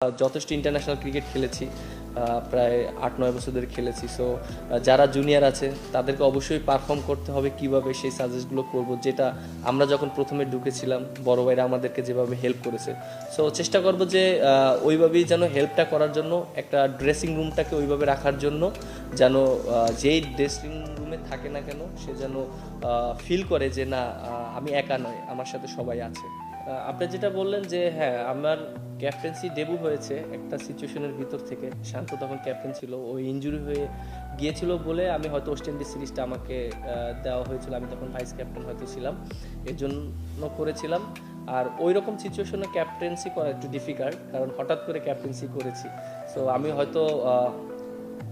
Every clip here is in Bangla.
যথেষ্ট ইন্টারন্যাশনাল ক্রিকেট খেলেছি, প্রায় ৮-৯ বছর ধরে খেলেছি। সো যারা জুনিয়র আছে তাদেরকে অবশ্যই পারফর্ম করতে হবে, কিভাবে সেই সাজেস্টগুলো করব, যেটা আমরা যখন প্রথমে ঢুকেছিলাম বড় ভাইরা আমাদেরকে যেভাবে হেল্প করেছে। সো চেষ্টা করব যে ওইভাবেই যেন হেল্পটা করার জন্য, একটা ড্রেসিং রুমটাকে ওইভাবে রাখার জন্য যেন যেই ড্রেসিং রুমে থাকে না কেন সে যেন ফিল করে যে না, আমি একা নয়, আমার সাথে সবাই আছে। আপনি যেটা বললেন যে হ্যাঁ, আমার ক্যাপ্টেন্সি ডেবু হয়েছে একটা সিচুয়েশনের ভিতর থেকে। শান্ত তখন ক্যাপ্টেন ছিল, ওই ইনজুরি হয়ে গিয়েছিল বলে আমি হয়তো ওয়েস্ট ইন্ডিজ সিরিজটা আমাকে দেওয়া হয়েছিল, আমি তখন ভাইস ক্যাপ্টেন হয়তো ছিলাম, এর জন্য করেছিলাম। আর ওই রকম সিচুয়েশনে ক্যাপ্টেন্সি করা একটু ডিফিকাল্ট, কারণ হঠাৎ করে ক্যাপ্টেন্সি করেছি। সো আমি হয়তো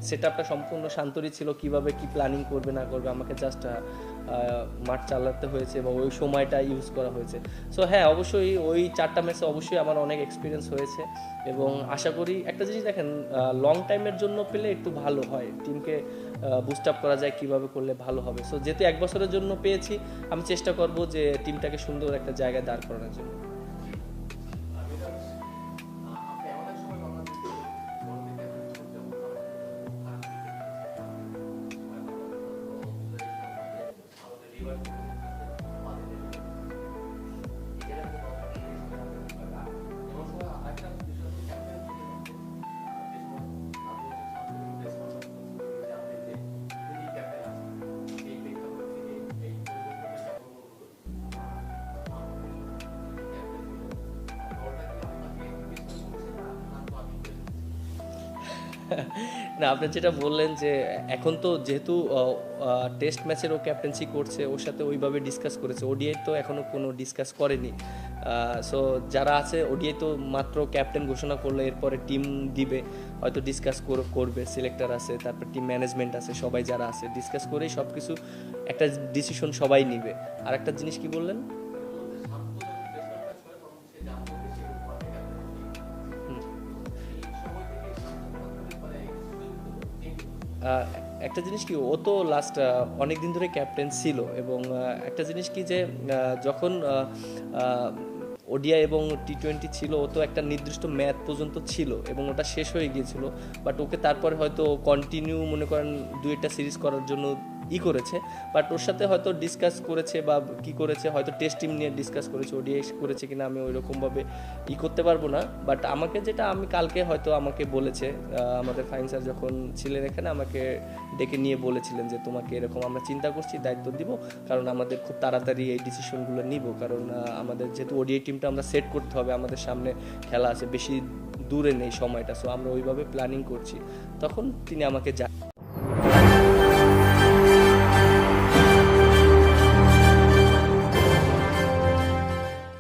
সেট আপটা সম্পূর্ণ শান্তরই ছিল, কিভাবে কি প্ল্যানিং করবে না করবে, আমাকে জাস্ট মাঠ চালাতে হয়েছে বা ওই সময়টা ইউজ করা হয়েছে। সো হ্যাঁ, অবশ্যই ওই 4টা ম্যাচে অবশ্যই আমার অনেক এক্সপিরিয়েন্স হয়েছে এবং আশা করি একটা জিনিস দেখেন, লং টাইমের জন্য পেলে একটু ভালো হয়, টিমকে বুস্ট আপ করা যায় কিভাবে করলে ভালো হবে। সো যেহেতু 1 বছরের জন্য পেয়েছি, আমি চেষ্টা করব যে টিমটাকে সুন্দর একটা জায়গায় দাঁড় করানোর জন্য। না, আপনি যেটা বললেন যে এখন তো যেহেতু টেস্ট ম্যাচের ও ক্যাপ্টেন্সি করছে, ওর সাথে ওইভাবে ডিসকাস করেছে। ওডিআই তো এখনও কোনো ডিসকাস করেনি। সো যারা আছে ওডিআই তো মাত্র ক্যাপ্টেন ঘোষণা করলে এরপরে টিম দিবে, হয়তো ডিসকাস করবে, সিলেক্টর আছে, তারপর টিম ম্যানেজমেন্ট আছে, সবাই যারা আছে ডিসকাস করেই সব কিছু একটা ডিসিশন সবাই নিবে। আর একটা জিনিস কি বললেন? আহ, একটা জিনিস কি, ও তো লাস্ট অনেক দিন ধরে ক্যাপ্টেন ছিল এবং একটা জিনিস কি যে যখন ওডিআই এবং টি-20 ছিল, ও তো একটা নির্দিষ্ট ম্যাচ পর্যন্ত ছিল এবং ওটা শেষ হয়ে গিয়েছিল। বাট ওকে তারপরে হয়তো কন্টিনিউ মনে করেন 2-1টা সিরিজ করার জন্য করেছে। বাট ওর সাথে হয়তো ডিসকাস করেছে বা কি করেছে, হয়তো টেস্ট টিম নিয়ে ডিসকাস করেছে, ওডিআই করেছে কিনা আমি ওই রকমভাবে করতে পারবো না। বাট আমাকে যেটা, আমি কালকে হয়তো আমাকে বলেছে, আমাদের ফাইন স্যার যখন ছিলেন এখানে আমাকে ডেকে নিয়ে বলেছিলেন যে তোমাকে এরকম আমরা চিন্তা করছি, দায়িত্ব দিব, কারণ আমাদের খুব তাড়াতাড়ি এই ডিসিশনগুলো নিব, কারণ আমাদের যেহেতু ওডিআই টিমটা আমরা সেট করতে হবে, আমাদের সামনে খেলা আছে, বেশি দূরে নেই সময়টা। সো আমরা ওইভাবে প্ল্যানিং করছি। তখন তিনি আমাকে